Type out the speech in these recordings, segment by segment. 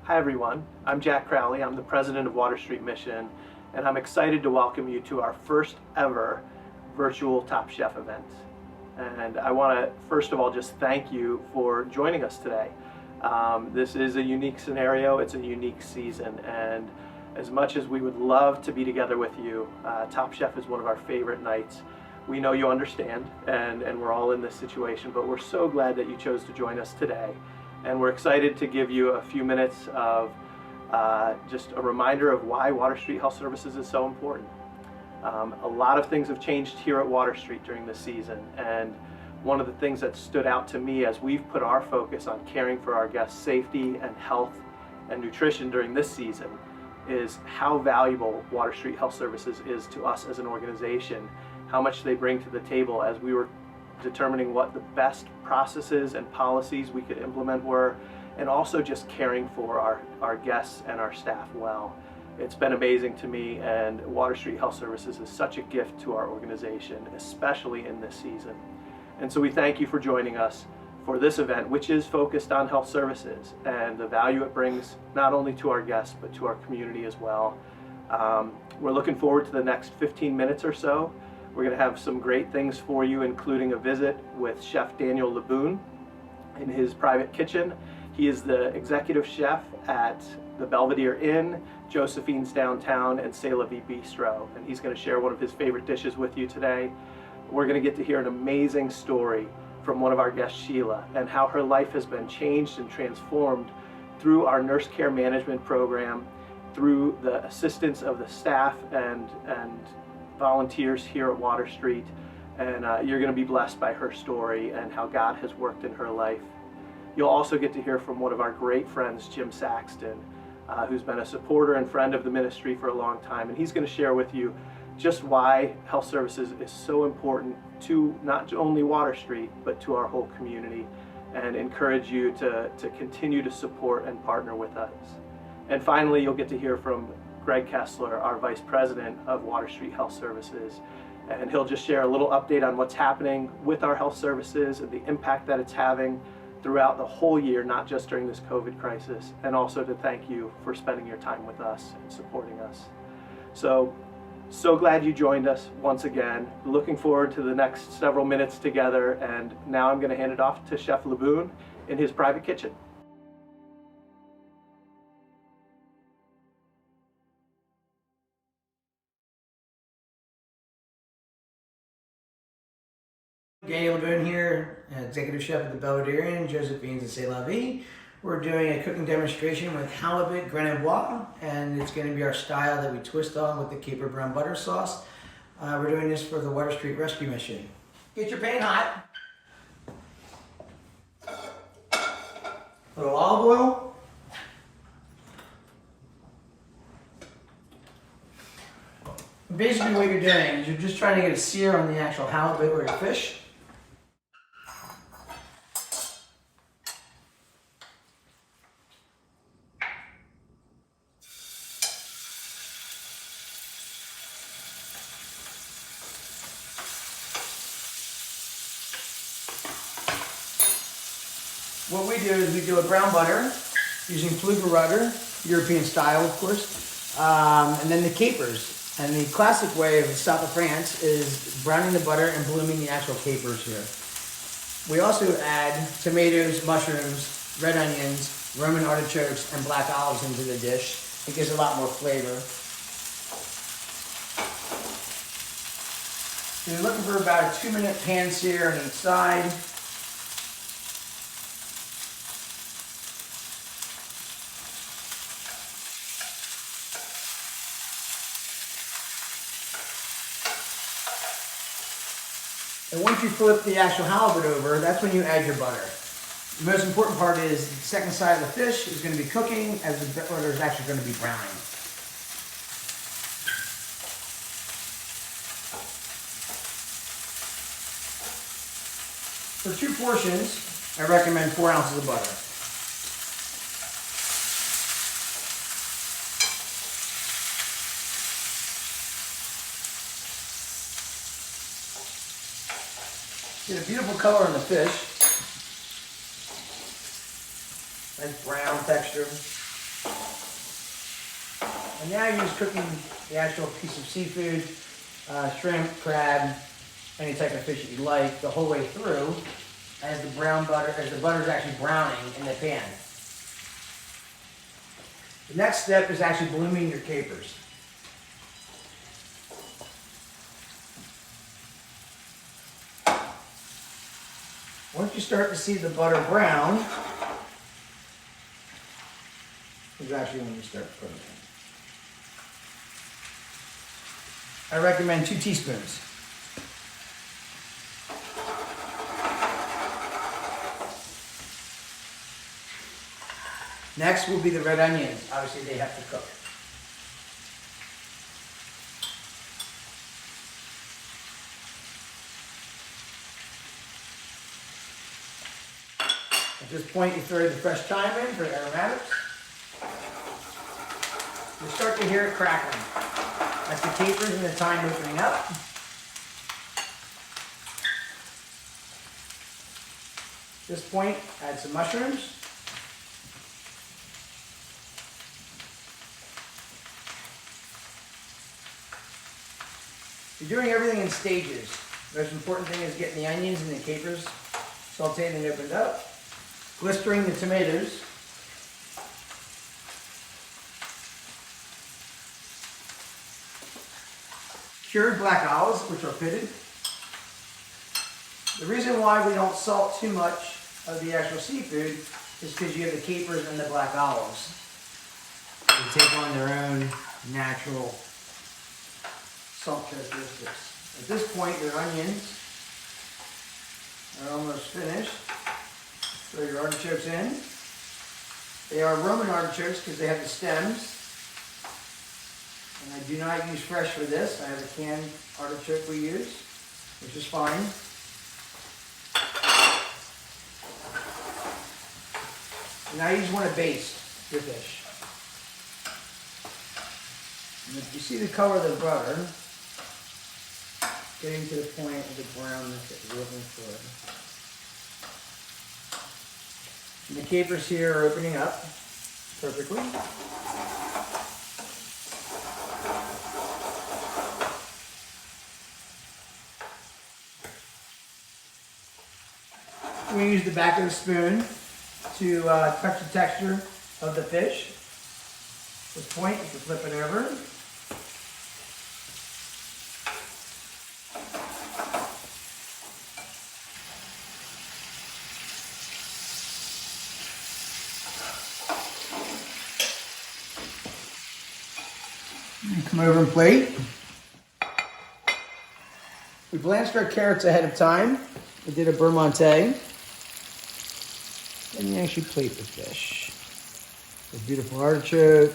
Hi everyone, I'm Jack Crowley. I'm the president of Water Street Mission, and I'm excited to welcome you to our first ever virtual Top Chef event. And I want to first of all just thank you for joining us today. This is a unique scenario, it's a unique season, and as much as we would love to be together with you, Top Chef is one of our favorite nights. We know you understand, and we're all in this situation, but we're so glad that you chose to join us today. And we're excited to give you a few minutes of just a reminder of why Water Street Health Services is so important. A lot of things have changed here at Water Street during this season, and one of the things that stood out to me as we've put our focus on caring for our guests' safety and health and nutrition during this season is how valuable Water Street Health Services is to us as an organization, how much they bring to the table as we were determining what the best processes and policies we could implement were, and also just caring for our guests and our staff well. It's been amazing to me, and Water Street Health Services is such a gift to our organization, especially in this season. And so we thank you for joining us for this event, which is focused on health services and the value it brings not only to our guests but to our community as well. We're looking forward to the next 15 minutes or so. We're going to have some great things for you, including a visit with Chef Daniel Laboon in his private kitchen. He is the executive chef at the Belvedere Inn, Josephine's Downtown, and C'est La Vie Bistro, and he's going to share one of his favorite dishes with you today. We're going to get to hear an amazing story from one of our guests, Sheila, and how her life has been changed and transformed through our nurse care management program, through the assistance of the staff and volunteers here at Water Street, and you're going to be blessed by her story and how God has worked in her life. You'll also get to hear from one of our great friends, Jim Saxton, who's been a supporter and friend of the ministry for a long time, and he's going to share with you just why health services is so important to not only Water Street but to our whole community, and encourage you to continue to support and partner with us. And finally, you'll get to hear from Greg Kessler, our Vice President of Water Street Health Services, and he'll just share a little update on what's happening with our health services and the impact that it's having throughout the whole year, not just during this COVID crisis, and also to thank you for spending your time with us and supporting us. So glad you joined us once again. Looking forward to the next several minutes together, and now I'm going to hand it off to Chef Laboon in his private kitchen. Daniel Laboon here, executive chef at the Belvedere Inn, Josephine's and C'est La Vie. We're doing a cooking demonstration with halibut Grenache Bois, and it's going to be our style that we twist on with the caper brown butter sauce. We're doing this for the Water Street Rescue Mission. Get your pan hot. A little olive oil. Basically what you're doing is you're just trying to get a sear on the actual halibut or your fish. What we do is we do a brown butter using Fluger rudder, European style of course, and then the capers. And the classic way of the south of France is browning the butter and blooming the actual capers here. We also add tomatoes, mushrooms, red onions, Roman artichokes, and black olives into the dish. It gives a lot more flavor. So you're looking for about a 2-minute pan sear on each side. And once you flip the actual halibut over, that's when you add your butter. The most important part is the second side of the fish is going to be cooking as the butter is actually going to be browning. For 2 portions, I recommend 4 ounces of butter. Get a beautiful color on the fish. Nice brown texture. And now you're just cooking the actual piece of seafood, shrimp, crab, any type of fish that you like, the whole way through as the butter is actually browning in the pan. The next step is actually blooming your capers. Once you start to see the butter brown, is actually when you start putting it in. I recommend 2 teaspoons. Next will be the red onions. Obviously they have to cook. At this point you throw the fresh thyme in for aromatics. You start to hear it crackling. That's the capers and the thyme opening up. At this point, add some mushrooms. You're doing everything in stages. The most important thing is getting the onions and the capers sauteed and opened up. Blistering the tomatoes. Cured black olives, which are pitted. The reason why we don't salt too much of the actual seafood is because you have the capers and the black olives. They take on their own natural salt characteristics. At this point, your onions are almost finished. Throw your artichokes in. They are Roman artichokes because they have the stems. And I do not use fresh for this. I have a canned artichoke we use, which is fine. Now you just want to baste your fish. And if you see the color of the butter, getting to the point of the brownness that you're looking for. And the capers here are opening up perfectly. I'm going to use the back of the spoon to touch the texture of the fish. At this point, you can flip it over. Come over and plate. We blanched our carrots ahead of time. We did a beurre monté. And you actually plate the fish. A beautiful artichoke.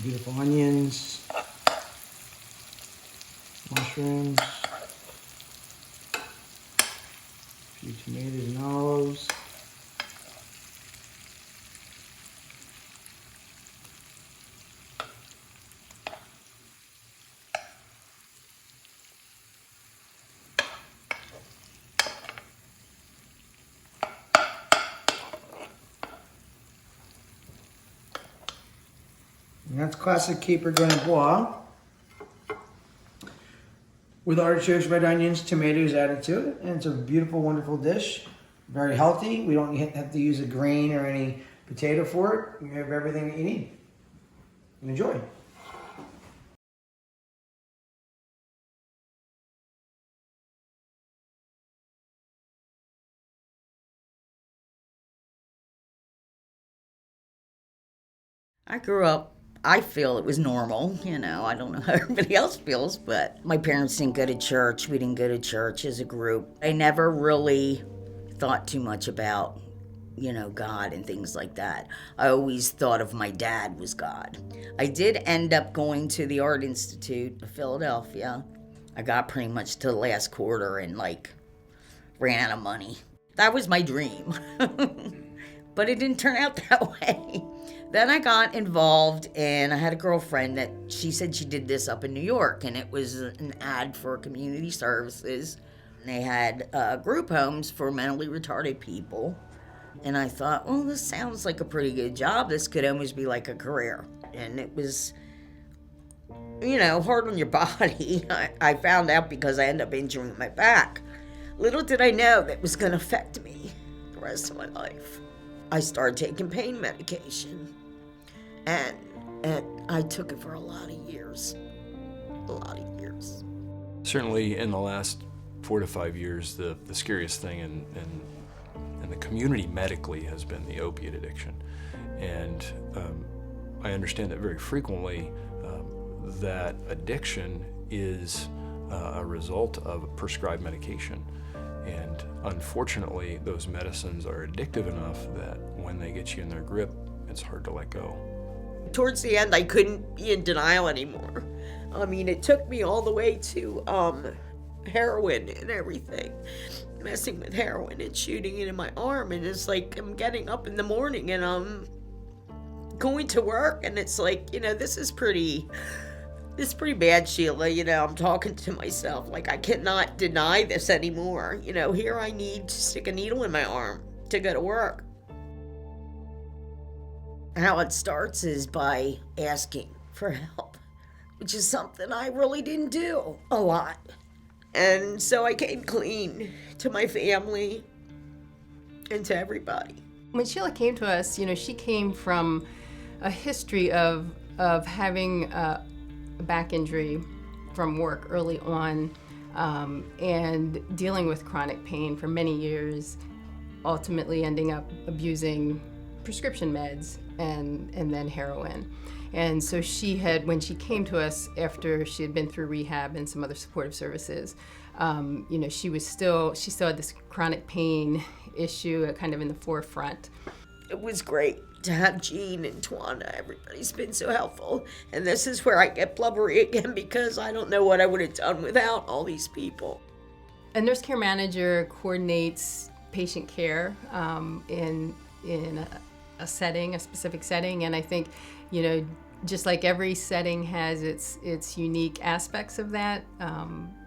Beautiful onions. Mushrooms. A few tomatoes and olives. And that's classic caper grenadinois with artichokes, red onions, tomatoes added to it. And it's a beautiful, wonderful dish. Very healthy. We don't have to use a grain or any potato for it. You have everything that you need. Enjoy. I grew up, I feel it was normal, I don't know how everybody else feels, but my parents didn't go to church. We didn't go to church as a group. I never really thought too much about, God and things like that. I always thought of my dad was God. I did end up going to the Art Institute of Philadelphia. I got pretty much to the last quarter and ran out of money. That was my dream. But it didn't turn out that way. Then I got involved, and I had a girlfriend that she said she did this up in New York, and it was an ad for community services. They had group homes for mentally retarded people. And I thought, well, this sounds like a pretty good job. This could almost be like a career. and it was, hard on your body. I found out because I ended up injuring my back. Little did I know that was going to affect me the rest of my life. I started taking pain medication, and I took it for a lot of years. Certainly in the last 4 to 5 years, the scariest thing in the community medically has been the opiate addiction. And I understand that very frequently that addiction is a result of prescribed medication. And unfortunately, those medicines are addictive enough that when they get you in their grip, it's hard to let go. Towards the end, I couldn't be in denial anymore. I mean, it took me all the way to heroin and everything. Messing with heroin and shooting it in my arm. And it's like I'm getting up in the morning and I'm going to work. And it's like, this is pretty bad, Sheila. I'm talking to myself. Like, I cannot deny this anymore. Here I need to stick a needle in my arm to go to work. How it starts is by asking for help, which is something I really didn't do a lot. And so I came clean to my family and to everybody. When Sheila came to us, she came from a history of having a back injury from work early on, and dealing with chronic pain for many years, ultimately ending up abusing prescription meds and then heroin. And so when she came to us after she had been through rehab and some other supportive services, she still had this chronic pain issue kind of in the forefront. It was great to have Jean and Twana. Everybody's been so helpful. And this is where I get blubbery again because I don't know what I would have done without all these people. A nurse care manager coordinates patient care in a specific setting, and I think, just like every setting has its unique aspects of that,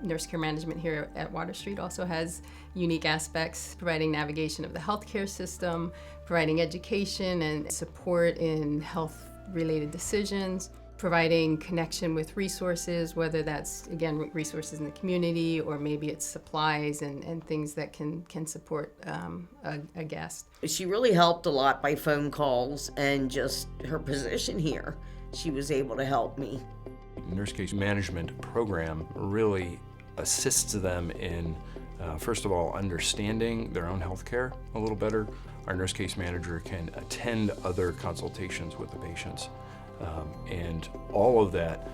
nurse care management here at Water Street also has unique aspects, providing navigation of the healthcare system, providing education and support in health-related decisions, providing connection with resources, whether that's, again, resources in the community or maybe it's supplies and things that can support a guest. She really helped a lot by phone calls and just her position here. She was able to help me. The nurse case management program really assists them in, first of all, understanding their own health care a little better. Our nurse case manager can attend other consultations with the patients. And all of that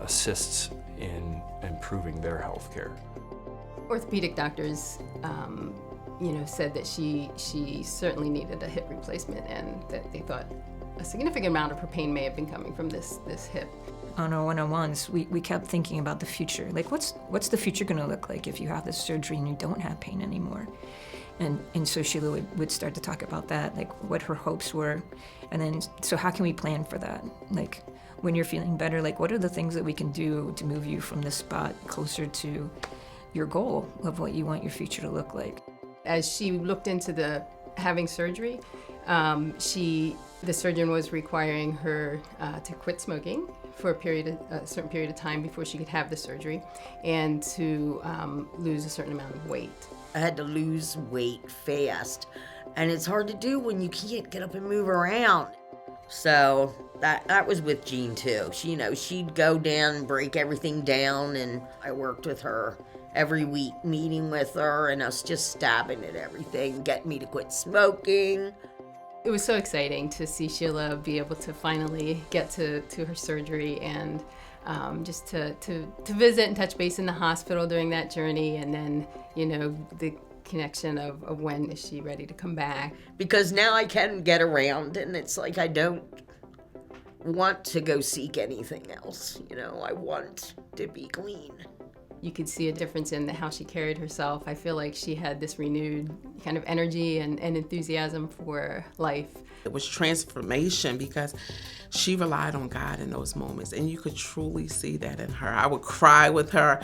assists in improving their health care. Orthopedic doctors, said that she certainly needed a hip replacement, and that they thought a significant amount of her pain may have been coming from this hip. On our one-on-ones, we kept thinking about the future. Like, what's the future going to look like if you have this surgery and you don't have pain anymore? And so Sheila would start to talk about that, like what her hopes were. And then, so how can we plan for that? Like, when you're feeling better, like what are the things that we can do to move you from this spot closer to your goal of what you want your future to look like? As she looked into having surgery, the surgeon was requiring her to quit smoking for a certain period of time before she could have the surgery, and to lose a certain amount of weight. I had to lose weight fast, and it's hard to do when you can't get up and move around. So that was with Jean too. She'd go down and break everything down, and I worked with her every week, meeting with her and us just stabbing at everything, getting me to quit smoking. It was so exciting to see Sheila be able to finally get to her surgery, and just to visit and touch base in the hospital during that journey, and then, the connection of when is she ready to come back. Because now I can get around, and it's like I don't want to go seek anything else. I want to be clean. You could see a difference in how she carried herself. I feel like she had this renewed kind of energy and enthusiasm for life. It was transformation because she relied on God in those moments, and you could truly see that in her. I would cry with her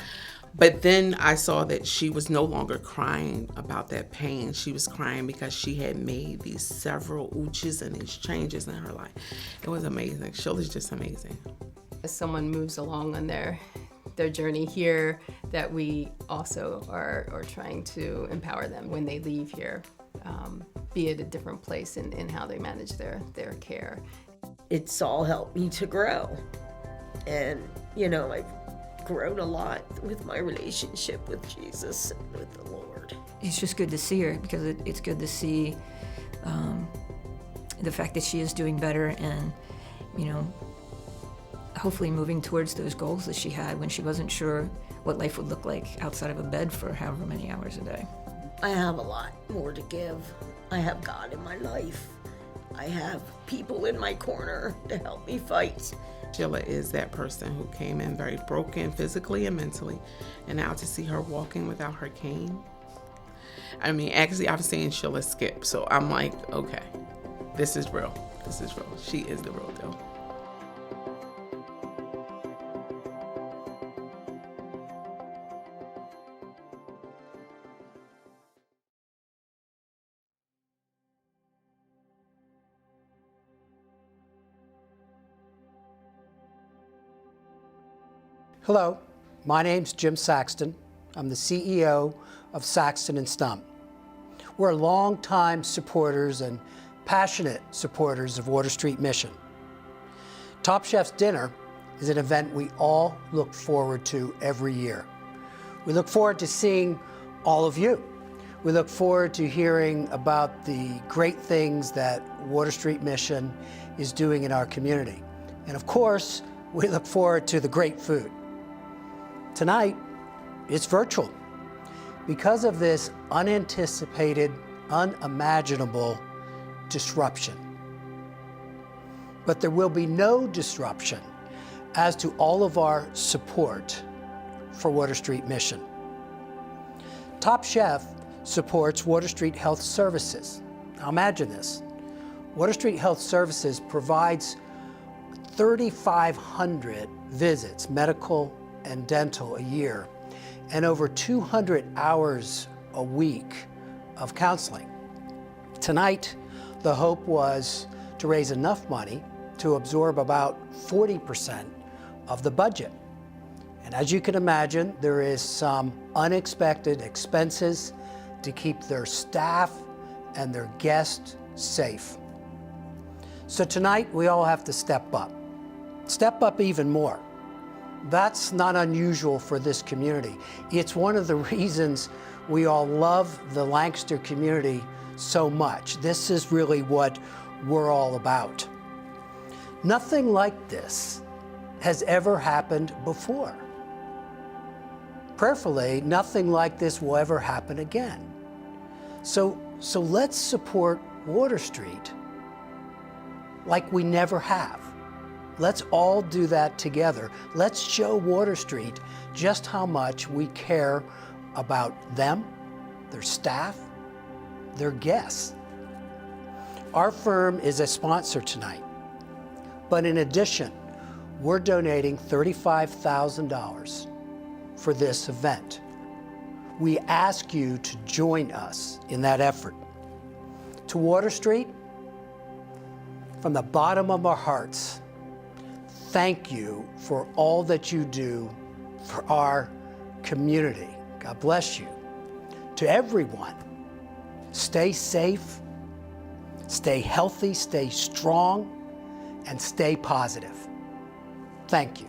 But then I saw that she was no longer crying about that pain. She was crying because she had made these several ooches and these changes in her life. It was amazing. Sheila's just amazing. As someone moves along on their journey here, that we also are trying to empower them when they leave here, be at a different place in how they manage their care. It's all helped me to grow. And, I've grown a lot with my relationship with Jesus and with the Lord. It's just good to see her because it's good to see the fact that she is doing better and, hopefully moving towards those goals that she had when she wasn't sure what life would look like outside of a bed for however many hours a day. I have a lot more to give. I have God in my life. I have people in my corner to help me fight. Sheila is that person who came in very broken physically and mentally, and now to see her walking without her cane. I mean, actually, I've seen Sheila skip, so I'm like, okay, this is real. This is real. She is the real deal. Hello, my name's Jim Saxton. I'm the CEO of Saxton & Stump. We're longtime supporters and passionate supporters of Water Street Mission. Top Chef's Dinner is an event we all look forward to every year. We look forward to seeing all of you. We look forward to hearing about the great things that Water Street Mission is doing in our community. And of course, we look forward to the great food. Tonight, it's virtual because of this unanticipated, unimaginable disruption. But there will be no disruption as to all of our support for Water Street Mission. Top Chef supports Water Street Health Services. Now imagine this. Water Street Health Services provides 3,500 visits, medical and dental, a year, and over 200 hours a week of counseling. Tonight, the hope was to raise enough money to absorb about 40% of the budget. And as you can imagine, there is some unexpected expenses to keep their staff and their guests safe. So tonight, we all have to step up even more. That's not unusual for this community. It's one of the reasons we all love the Lancaster community so much. This is really what we're all about. Nothing like this has ever happened before. Prayerfully, nothing like this will ever happen again. So let's support Water Street like we never have. Let's all do that together. Let's show Water Street just how much we care about them, their staff, their guests. Our firm is a sponsor tonight, but in addition, we're donating $35,000 for this event. We ask you to join us in that effort. To Water Street, from the bottom of our hearts, thank you for all that you do for our community. God bless you. To everyone, stay safe, stay healthy, stay strong, and stay positive. Thank you.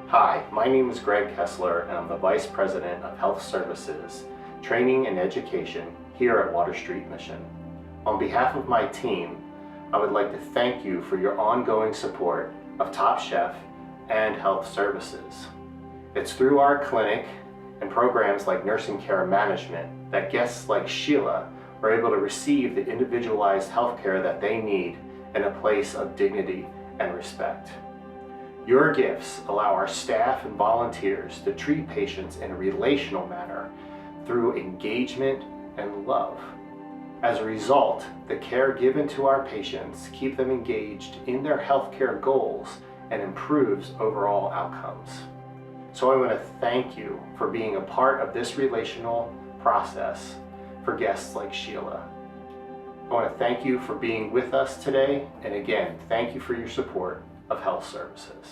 Hi, my name is Greg Kessler, and I'm the Vice President of Health Services, Training and Education here at Water Street Mission. On behalf of my team, I would like to thank you for your ongoing support of Top Chef and Health Services. It's through our clinic and programs like nursing care management that guests like Sheila are able to receive the individualized health care that they need in a place of dignity and respect. Your gifts allow our staff and volunteers to treat patients in a relational manner through engagement and love. As a result, the care given to our patients keep them engaged in their healthcare goals and improves overall outcomes. So I want to thank you for being a part of this relational process for guests like Sheila. I want to thank you for being with us today, and again, thank you for your support of health services.